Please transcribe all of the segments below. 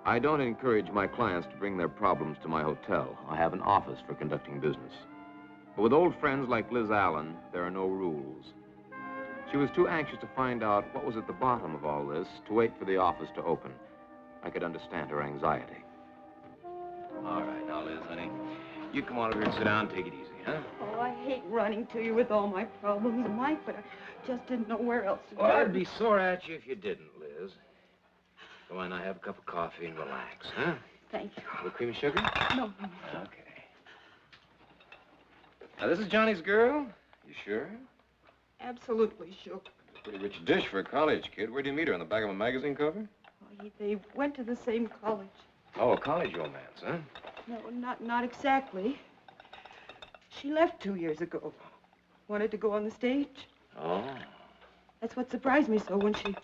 I don't encourage my clients to bring their problems to my hotel. I have an office for conducting business. But with old friends like Liz Allen, there are no rules. She was too anxious to find out what was at the bottom of all this to wait for the office to open. I could understand her anxiety. All right, now, Liz, honey, you come on over here and sit down and take it easy, huh? Oh, I hate running to you with all my problems, Mike, but I just didn't know where else to Well, turn. I'd be sore at you if you didn't, Liz. Go on, now, have a cup of coffee and relax, huh? Thank you. A little cream and sugar? No. Okay. Now, this is Johnny's girl? You sure? Absolutely sure. Pretty rich dish for a college kid. Where'd you meet her? On the back of a magazine cover? They went to the same college. Oh, a college romance, huh? No, not exactly. She left 2 years ago. Wanted to go on the stage. Oh. That's what surprised me so when she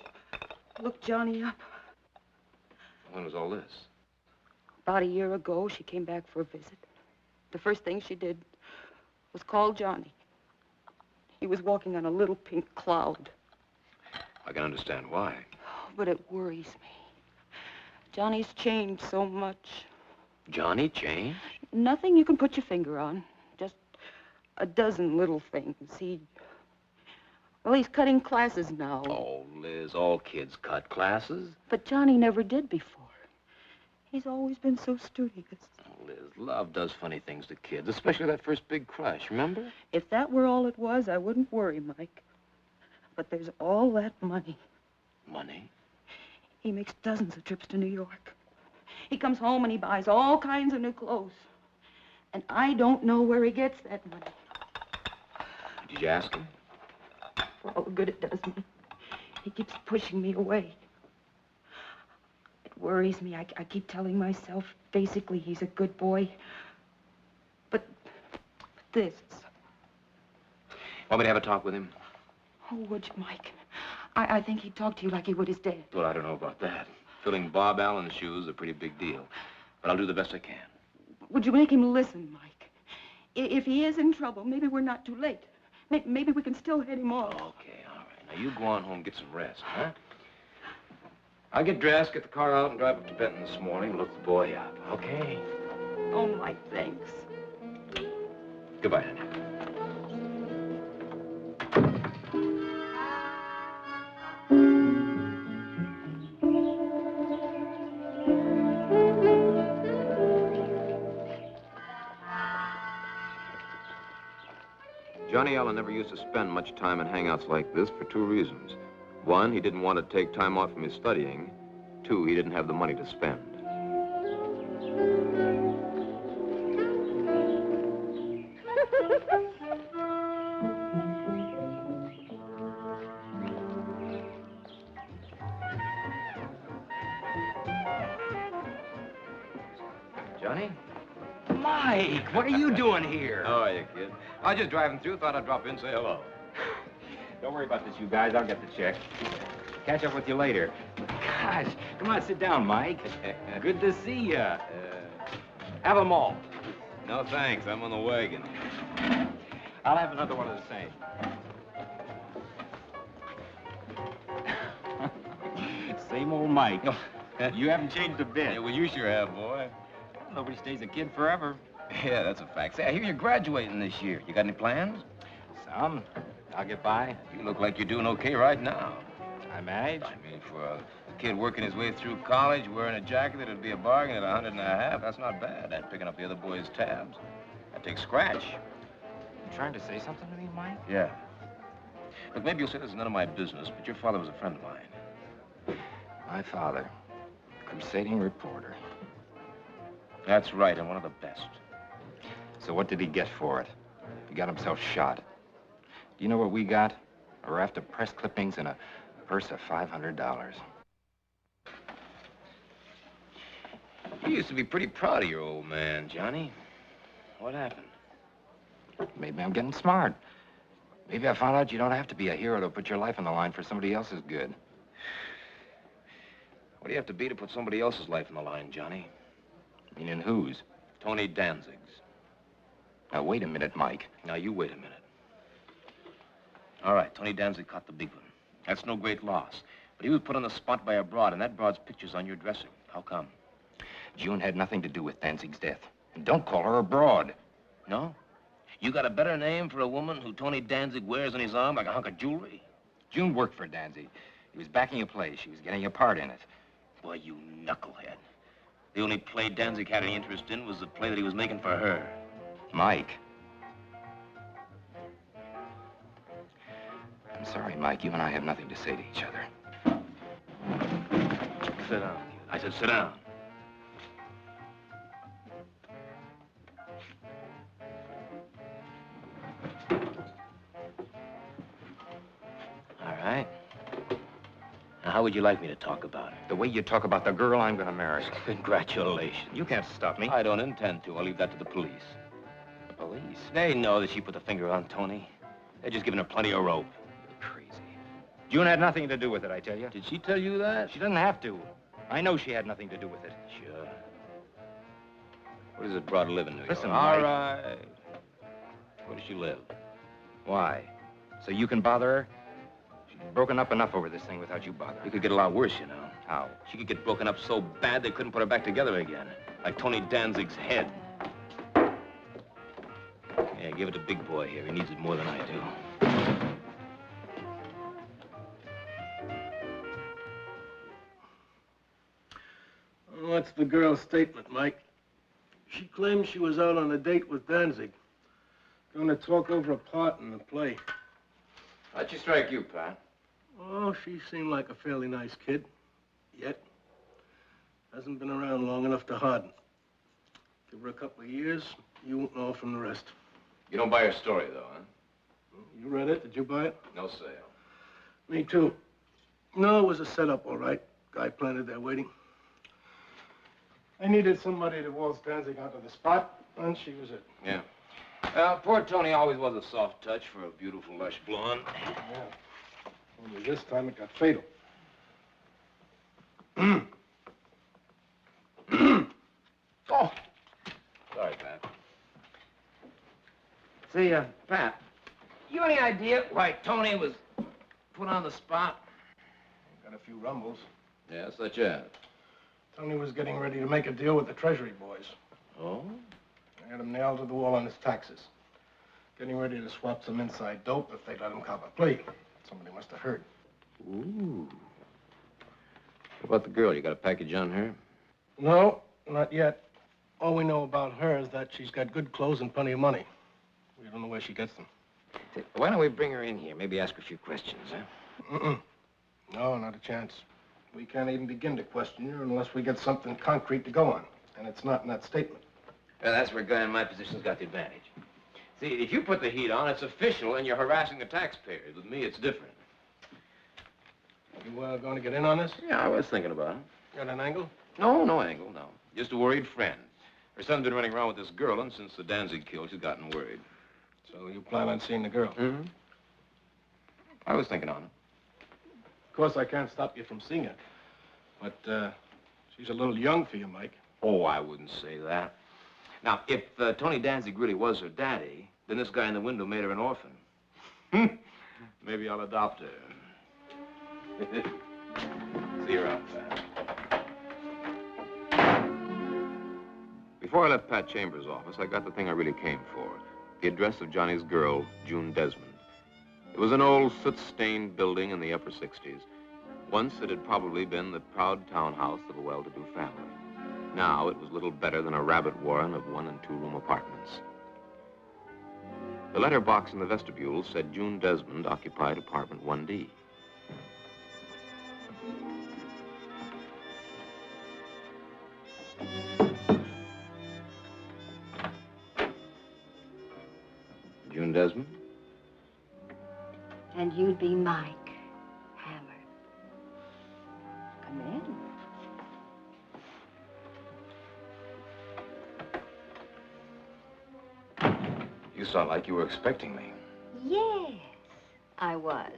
looked Johnny up. When was all this? About a year ago, she came back for a visit. The first thing she did was call Johnny. He was walking on a little pink cloud. I can understand why. Oh, but it worries me. Johnny's changed so much. Johnny changed? Nothing you can put your finger on. Just a dozen little things. He's cutting classes now. Oh, Liz, all kids cut classes. But Johnny never did before. He's always been so studious. Oh, Liz, love does funny things to kids, especially that first big crush, remember? If that were all it was, I wouldn't worry, Mike. But there's all that money. Money? He makes dozens of trips to New York. He comes home and he buys all kinds of new clothes. And I don't know where he gets that money. Did you ask him? For all the good it does me. He keeps pushing me away. It worries me. I keep telling myself, basically, he's a good boy. But this. Want me to have a talk with him? Oh, would you, Mike? I think he'd talk to you like he would his dad. Well, I don't know about that. Filling Bob Allen's shoes is a pretty big deal. But I'll do the best I can. Would you make him listen, Mike? If he is in trouble, maybe we're not too late. Maybe we can still head him off. Okay, all right. Now, you go on home and get some rest, huh? I'll get dressed, get the car out, and drive up to Benton this morning and look the boy up, okay? Oh, Mike, thanks. Goodbye, honey. Johnny Allen never used to spend much time in hangouts like this for two reasons. One, he didn't want to take time off from his studying. Two, he didn't have the money to spend. Johnny? Mike, what are you doing here? How are you, kid? I was just driving through, thought I'd drop in, say hello. Don't worry about this, you guys. I'll get the check. Catch up with you later. Gosh, come on, sit down, Mike. Good to see you. Have them all. No, thanks. I'm on the wagon. I'll have another one of the same. Same old Mike. You haven't changed a bit. Yeah, well, you sure have, boy. Nobody stays a kid forever. Yeah, that's a fact. Say, I hear you're graduating this year. You got any plans? Some. I'll get by. You look like you're doing okay right now. I manage. I mean, for a kid working his way through college, wearing a jacket that'd be a bargain at $150, that's not bad. And picking up the other boys' tabs. That takes scratch. You trying to say something to me, Mike? Yeah. Look, maybe you'll say this is none of my business, but your father was a friend of mine. My father, crusading reporter. That's right, and one of the best. So what did he get for it? He got himself shot. Do you know what we got? A raft of press clippings and a purse of $500. You used to be pretty proud of your old man, Johnny. What happened? Maybe I'm getting smart. Maybe I found out you don't have to be a hero to put your life on the line for somebody else's good. What do you have to be to put somebody else's life on the line, Johnny? Meaning whose? Tony Danzig's. Now, wait a minute, Mike. Now, you wait a minute. All right, Tony Danzig caught the big one. That's no great loss. But he was put on the spot by a broad, and that broad's picture's on your dresser. How come? June had nothing to do with Danzig's death. And don't call her a broad. No? You got a better name for a woman who Tony Danzig wears on his arm like a hunk of jewelry? June worked for Danzig. He was backing a play. She was getting a part in it. Boy, you knucklehead. The only play Danzig had any interest in was the play that he was making for her. Mike. I'm sorry, Mike. You and I have nothing to say to each other. Sit down. I said sit down. All right. Now, how would you like me to talk about her? The way you talk about the girl I'm going to marry. Congratulations. You can't stop me. I don't intend to. I'll leave that to the police. The police? They know that she put the finger on Tony. They're just giving her plenty of rope. You're crazy. June had nothing to do with it, I tell you. Did she tell you that? She doesn't have to. I know she had nothing to do with it. Sure. Where does it Broad live in New York? Listen, All Mike. right. Where does she live? Why? So you can bother her? She's broken up enough over this thing without you bothering. It could get a lot worse, you know. How? She could get broken up so bad they couldn't put her back together again. Like Tony Danzig's head. Yeah, give it to Big Boy here. He needs it more than I do. What's the girl's statement, Mike? She claims she was out on a date with Danzig. Going to talk over a part in the play. How'd she strike you, Pat? Oh, she seemed like a fairly nice kid. Yet. Hasn't been around long enough to harden. Give her a couple of years, you won't know from the rest. You don't buy her story, though, huh? You read it? Did you buy it? No sale. Me too. No, it was a setup, all right. Guy planted there waiting. I needed somebody to waltz Danzig onto the spot, and she was it. Yeah. Well, poor Tony always was a soft touch for a beautiful, lush blonde. Yeah. Only this time it got fatal. Oh! Sorry, Pat. Say, Pat, you any idea why Tony was put on the spot? Got a few rumbles. Yeah, such as? Tony was getting ready to make a deal with the Treasury boys. Oh? They had him nailed to the wall on his taxes. Getting ready to swap some inside dope if they let him cop a plea. Somebody must have heard. Ooh. What about the girl? You got a package on her? No, not yet. All we know about her is that she's got good clothes and plenty of money. We don't know where she gets them. Why don't we bring her in here? Maybe ask her a few questions, huh? Mm-mm. No, not a chance. We can't even begin to question her unless we get something concrete to go on. And it's not in that statement. Well, that's where a guy in my position's got the advantage. See, if you put the heat on, it's official and you're harassing the taxpayers. With me, it's different. You going to get in on this? Yeah, I was thinking about it. Got an angle? No angle, no. Just a worried friend. Her son's been running around with this girl, and since the Danzig kill, she's gotten worried. So you plan on seeing the girl? Mm-hmm. I was thinking on it. Of course, I can't stop you from seeing her. But, she's a little young for you, Mike. Oh, I wouldn't say that. Now, if Tony Danzig really was her daddy, then this guy in the window made her an orphan. Maybe I'll adopt her. See you around, Pat. Before I left Pat Chambers' office, I got the thing I really came for. The address of Johnny's girl, June Desmond. It was an old soot-stained building in the upper 60s. Once it had probably been the proud townhouse of a well-to-do family. Now it was little better than a rabbit warren of 1- and 2-room apartments. The letter box in the vestibule said June Desmond occupied apartment 1D. June Desmond? And you'd be Mike Hammer. Come in. You sound like you were expecting me. Yes, I was.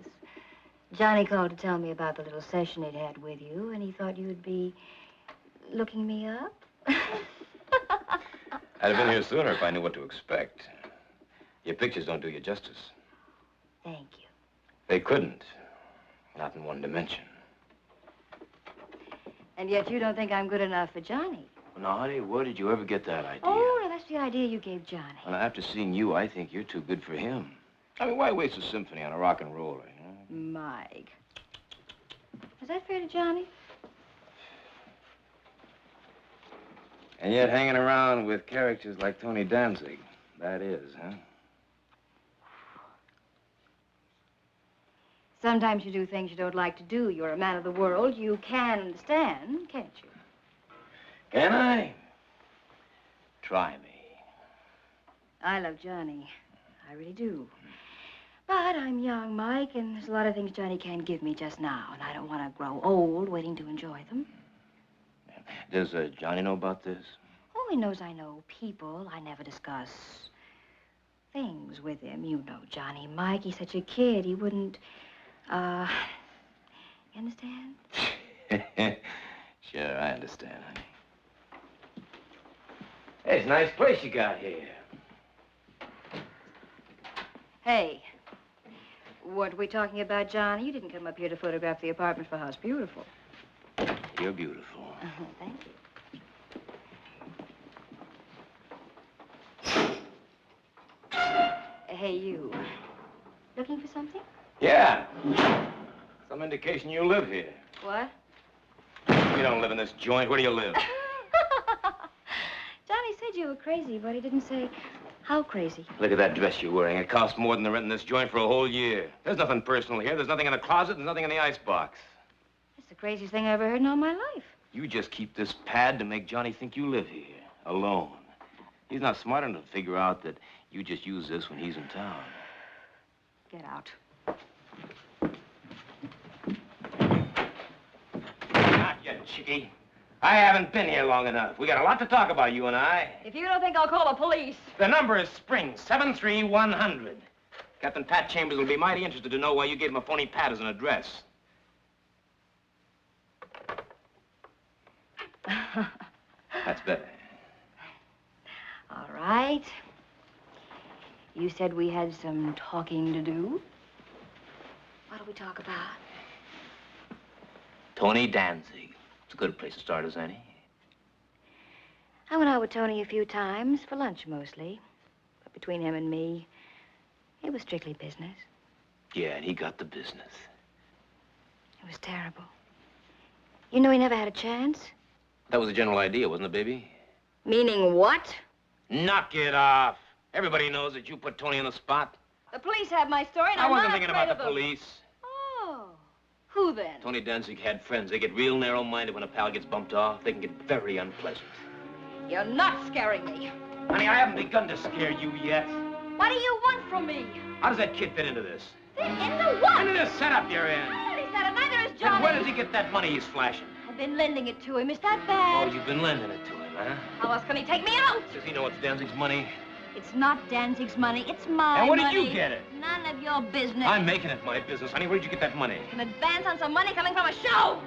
Johnny called to tell me about the little session he'd had with you, and he thought you'd be looking me up. I'd have been here sooner if I knew what to expect. Your pictures don't do you justice. Thank you. They couldn't. Not in one dimension. And yet you don't think I'm good enough for Johnny. Now, honey, where did you ever get that idea? Oh, now that's the idea you gave Johnny. Well, after seeing you, I think you're too good for him. I mean, why waste a symphony on a rock and roller, you know? Mike. Is that fair to Johnny? And yet hanging around with characters like Tony Danzig, that is, huh? Sometimes you do things you don't like to do. You're a man of the world. You can understand, can't you? Can I? Try me. I love Johnny. I really do. But I'm young, Mike, and there's a lot of things Johnny can't give me just now, and I don't want to grow old waiting to enjoy them. Does Johnny know about this? Oh, he knows I know people. I never discuss things with him. You know Johnny, Mike. He's such a kid. He wouldn't, you understand? Sure, I understand, honey. Hey, it's a nice place you got here. Hey, what are we talking about, Johnny? You didn't come up here to photograph the apartment for House Beautiful. You're beautiful. Thank you. Hey, you. Looking for something? Yeah. Some indication you live here. What? You don't live in this joint. Where do you live? Johnny said you were crazy, but he didn't say how crazy. Look at that dress you're wearing. It costs more than the rent in this joint for a whole year. There's nothing personal here. There's nothing in the closet. There's nothing in the icebox. That's the craziest thing I ever heard in all my life. You just keep this pad to make Johnny think you live here, alone. He's not smart enough to figure out that you just use this when he's in town. Get out. Not yet, chickie. I haven't been here long enough. We got a lot to talk about, you and I. If you don't think I'll call the police. The number is Spring, 73100. Captain Pat Chambers will be mighty interested to know why you gave him a phony pad as an address. That's better. All right. You said we had some talking to do. What do we talk about? Tony Danzig. It's a good place to start as any. I went out with Tony a few times, for lunch mostly. But between him and me, it was strictly business. Yeah, and he got the business. It was terrible. You know he never had a chance? That was the general idea, wasn't it, baby? Meaning what? Knock it off. Everybody knows that you put Tony on the spot. The police have my story, and I I'm wasn't not thinking afraid about of the them. police. Oh. Who then? Tony Danzig had friends. They get real narrow-minded when a pal gets bumped off. They can get very unpleasant. You're not scaring me. Honey, I haven't begun to scare you yet. What do you want from me? How does that kid fit into this? Fit into what? Into this setup you're in. Well, he said it, neither is And Johnny. where does he get that money he's flashing? I've been lending it to him. Is that Oh, bad? you've been lending it to him, huh? How else can he take me out? Does he know it's Danzig's money? It's not Danzig's money. It's my And where did money. you get it? None of your business. I'm making it my business. Honey, where did you get that money? An advance on some money coming from a show.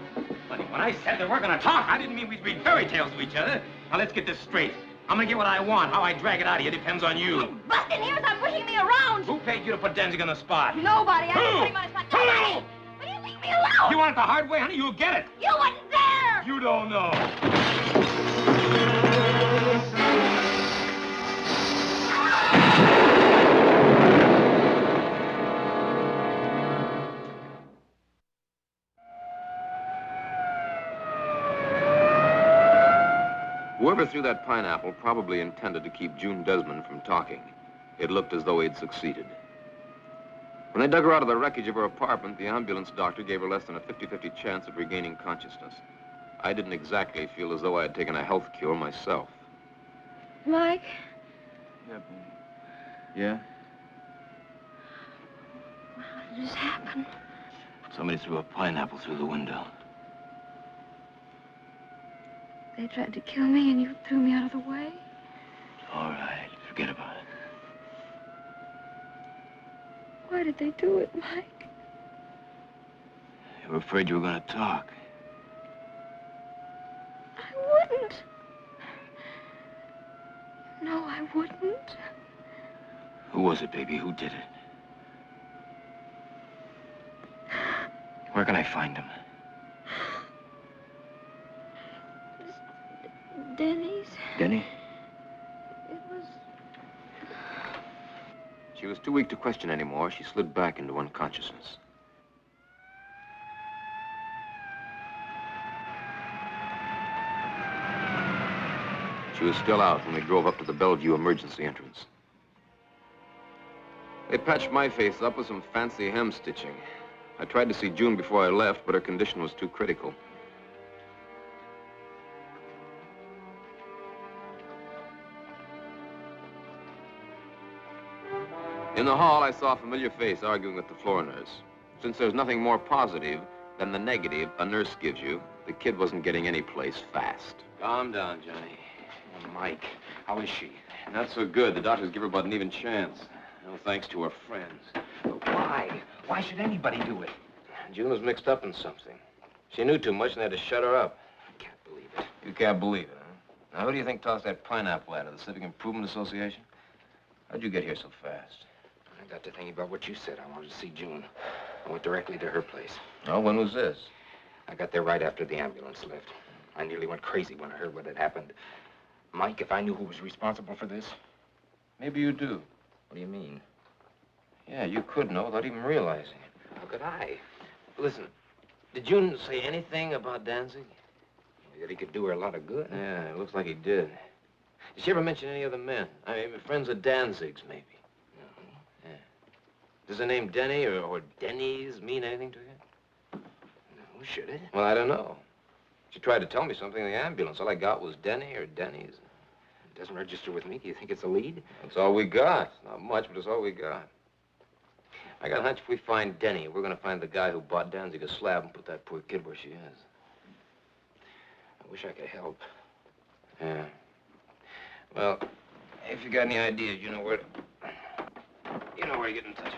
Honey, when I said that we're going to talk, I didn't mean we'd read fairy tales to each other. Now, let's get this straight. I'm going to get what I want. How I drag it out of you depends on you. Bust in here and stop pushing me around. Who paid you to put Danzig on the spot? Nobody. I Who? didn't put him on his spot. Who? Nobody. Will you leave me alone? You want it the hard way, honey? You'll get it. You wasn't there. You don't know. Whoever threw that pineapple probably intended to keep June Desmond from talking. It looked as though he'd succeeded. When they dug her out of the wreckage of her apartment, the ambulance doctor gave her less than a 50-50 chance of regaining consciousness. I didn't exactly feel as though I had taken a health cure myself. Mike. Yeah? How did this happen? Somebody threw a pineapple through the window. They tried to kill me and you threw me out of the way? All right, forget about it. Why did they do it, Mike? They were afraid you were going to talk. I wouldn't. No, I wouldn't. Who was it, baby? Who did it? Where can I find him? Denny's. Denny? It was... She was too weak to question anymore. She slid back into unconsciousness. She was still out when we drove up to the Bellevue emergency entrance. They patched my face up with some fancy hem stitching. I tried to see June before I left, but her condition was too critical. In the hall, I saw a familiar face arguing with the floor nurse. Since there's nothing more positive than the negative a nurse gives you, the kid wasn't getting any place fast. Calm down, Johnny. Mike, how is she? Not so good. The doctors give her about an even chance. No thanks to her friends. But why? Why should anybody do it? June was mixed up in something. She knew too much and they had to shut her up. I can't believe it. You can't believe it, huh? Now, who do you think tossed that pineapple at her? The Civic Improvement Association? How'd you get here so fast? I got to thinking about what you said. I wanted to see June. I went directly to her place. Oh, when was this? I got there right after the ambulance left. I nearly went crazy when I heard what had happened. Mike, if I knew who was responsible for this... Maybe you do. What do you mean? Yeah, you could know without even realizing it. How could I? Listen, did June say anything about Danzig? That he could do her a lot of good. Yeah, it looks like he did. Did she ever mention any other men? I mean, friends of Danzig's, maybe. No. Yeah. Does the name Denny or Denny's mean anything to you? No, should it? Well, I don't know. She tried to tell me something in the ambulance. All I got was Denny or Denny's. It doesn't register with me. Do you think it's a lead? That's all we got. Not much, but it's all we got. I got a hunch if we find Denny, we're going to find the guy who bought Danzig a slab and put that poor kid where she is. I wish I could help. Yeah. Well, if you got any ideas, you know where to get in touch with me.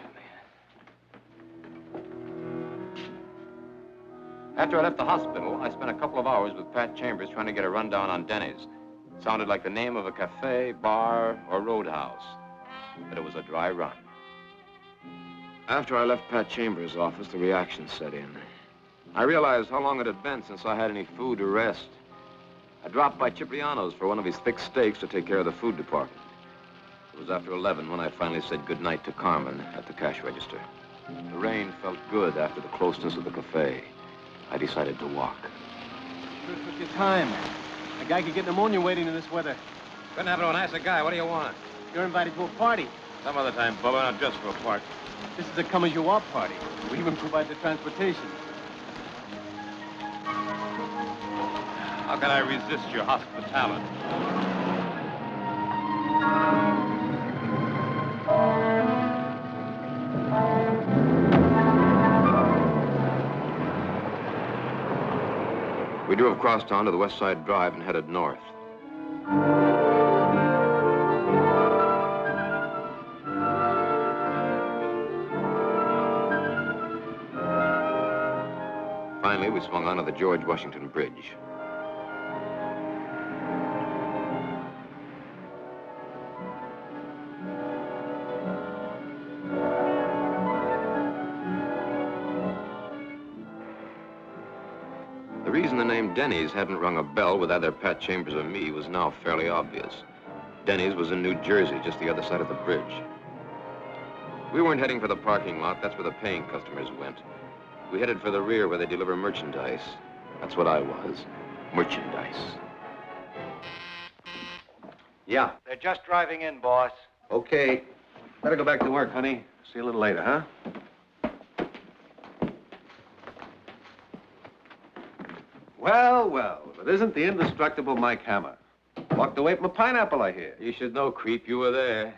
After I left the hospital, I spent a couple of hours with Pat Chambers trying to get a rundown on Denny's. Sounded like the name of a cafe, bar, or roadhouse. But it was a dry run. After I left Pat Chambers' office, the reaction set in. I realized how long it had been since I had any food or rest. I dropped by Cipriano's for one of his thick steaks to take care of the food department. It was after 11 when I finally said goodnight to Carmen at the cash register. The rain felt good after the closeness of the cafe. I decided to walk. Sure took your time. A guy could get pneumonia waiting in this weather. Couldn't happen to a nicer guy. What do you want? You're invited to a party. Some other time, Bubba, not just for a party. This is a come-as-you-are party. We even provide the transportation. How can I resist your hospitality? We drove across town to the West Side Drive and headed north. Finally, we swung onto the George Washington Bridge. The reason the name Denny's hadn't rung a bell with either Pat Chambers or me was now fairly obvious. Denny's was in New Jersey, just the other side of the bridge. We weren't heading for the parking lot. That's where the paying customers went. We headed for the rear where they deliver merchandise. That's what I was. Merchandise. Yeah. They're just driving in, boss. Okay. Better go back to work, honey. See you a little later, huh? Well, well, if it isn't the indestructible Mike Hammer. Walked away from a pineapple, I hear. You should know, creep. You were there.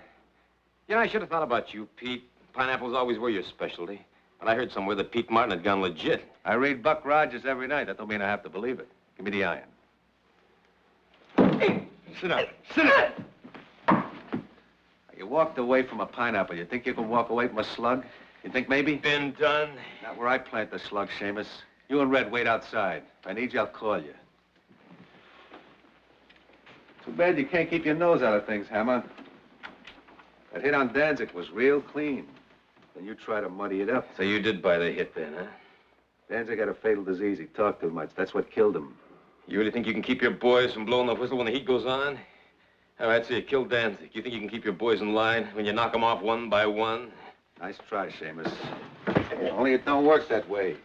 You know, I should have thought about you, Pete. Pineapples always were your specialty. But I heard somewhere that Pete Martin had gone legit. I read Buck Rogers every night. That don't mean I have to believe it. Give me the iron. Hey, sit down. Sit down. You walked away from a pineapple. You think you can walk away from a slug? You think maybe? Been done. Not where I plant the slug, Seamus. You and Red wait outside. If I need you, I'll call you. Too bad you can't keep your nose out of things, Hammer. That hit on Danzig was real clean. Then you try to muddy it up. So you did buy the hit then, huh? Danzig had a fatal disease. He talked too much. That's what killed him. You really think you can keep your boys from blowing the whistle when the heat goes on? All right, so you killed Danzig. You think you can keep your boys in line when you knock them off one by one? Nice try, Seamus. Only it don't work that way.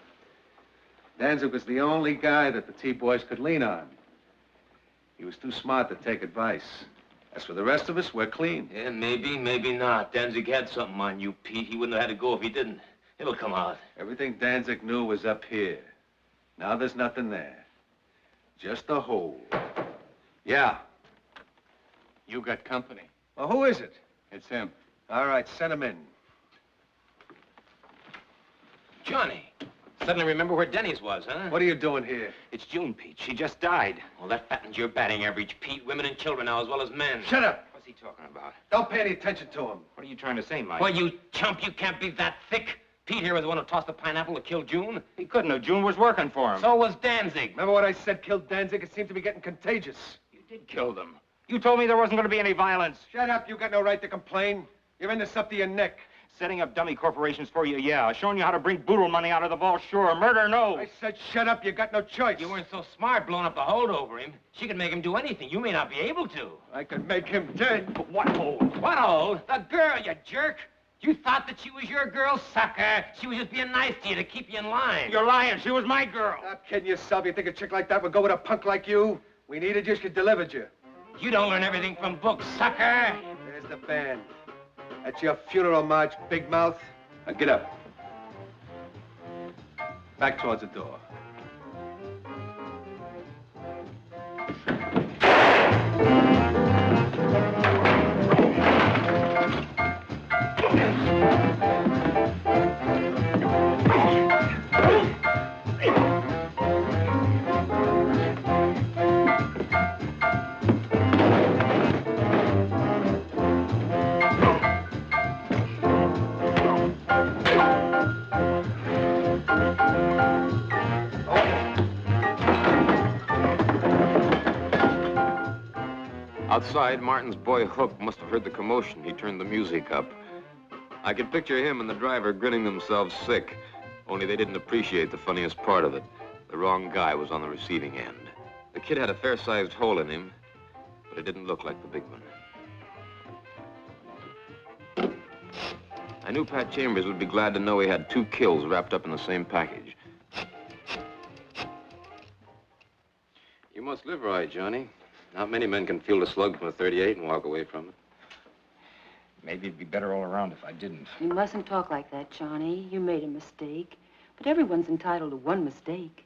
Danzig was the only guy that the T-boys could lean on. He was too smart to take advice. As for the rest of us, we're clean. Yeah, maybe, maybe not. Danzig had something on you, Pete. He wouldn't have had to go if he didn't. It'll come out. Everything Danzig knew was up here. Now there's nothing there. Just a hole. Yeah. You got company. Well, who is it? It's him. All right, send him in. Johnny, suddenly remember where Denny's was, huh? What are you doing here? It's June, Pete. She just died. Well, that fattens your batting average, Pete. Women and children now, as well as men. Shut up! What's he talking about? Don't pay any attention to him. What are you trying to say, Mike? Well, you chump, you can't be that thick. Pete here was the one who tossed the pineapple to kill June. He couldn't have. June was working for him. So was Danzig. Remember what I said killed Danzig? It seemed to be getting contagious. You did kill them. You told me there wasn't going to be any violence. Shut up. You got no right to complain. You're in this up to your neck. Setting up dummy corporations for you, yeah. Showing you how to bring boodle money out of the vault, sure. Murder, no. I said shut up. You got no choice. You weren't so smart blowing up the hold over him. She could make him do anything. You may not be able to. I could make him dead. But what hold? What hold? The girl, you jerk. You thought that she was your girl, sucker. She was just being nice to you to keep you in line. You're lying. She was my girl. Stop kidding yourself. You think a chick like that would go with a punk like you? We needed you. She delivered you. You don't learn everything from books, sucker. There's the band. That's your funeral march, big mouth. Now get up. Back towards the door. Outside, Martin's boy Hook must have heard the commotion. He turned the music up. I could picture him and the driver grinning themselves sick, only they didn't appreciate the funniest part of it. The wrong guy was on the receiving end. The kid had a fair-sized hole in him, but it didn't look like the big one. I knew Pat Chambers would be glad to know he had 2 kills wrapped up in the same package. You must live right, Johnny. Not many men can field a slug from a .38 and walk away from it. Maybe it'd be better all around if I didn't. You mustn't talk like that, Johnny. You made a mistake. But everyone's entitled to one mistake.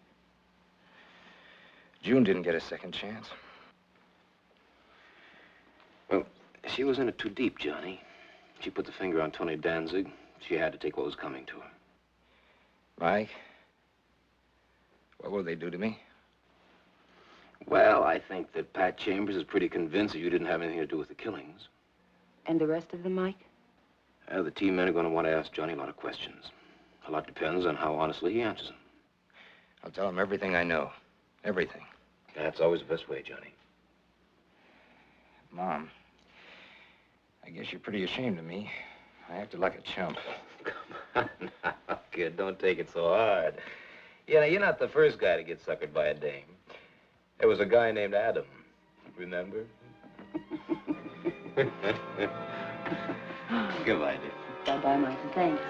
June didn't get a second chance. Well, she was in it too deep, Johnny. She put the finger on Tony Danzig. She had to take what was coming to her. Mike, what will they do to me? Well, I think that Pat Chambers is pretty convinced that you didn't have anything to do with the killings. And the rest of them, Mike? The team men are going to want to ask Johnny a lot of questions. A lot depends on how honestly he answers them. I'll tell them everything I know. Everything. That's always the best way, Johnny. Mom, I guess you're pretty ashamed of me. I acted like a chump. Come on now, kid. Don't take it so hard. You know, you're not the first guy to get suckered by a dame. There was a guy named Adam. Remember? Goodbye, dear. Bye-bye, Mike. Thanks.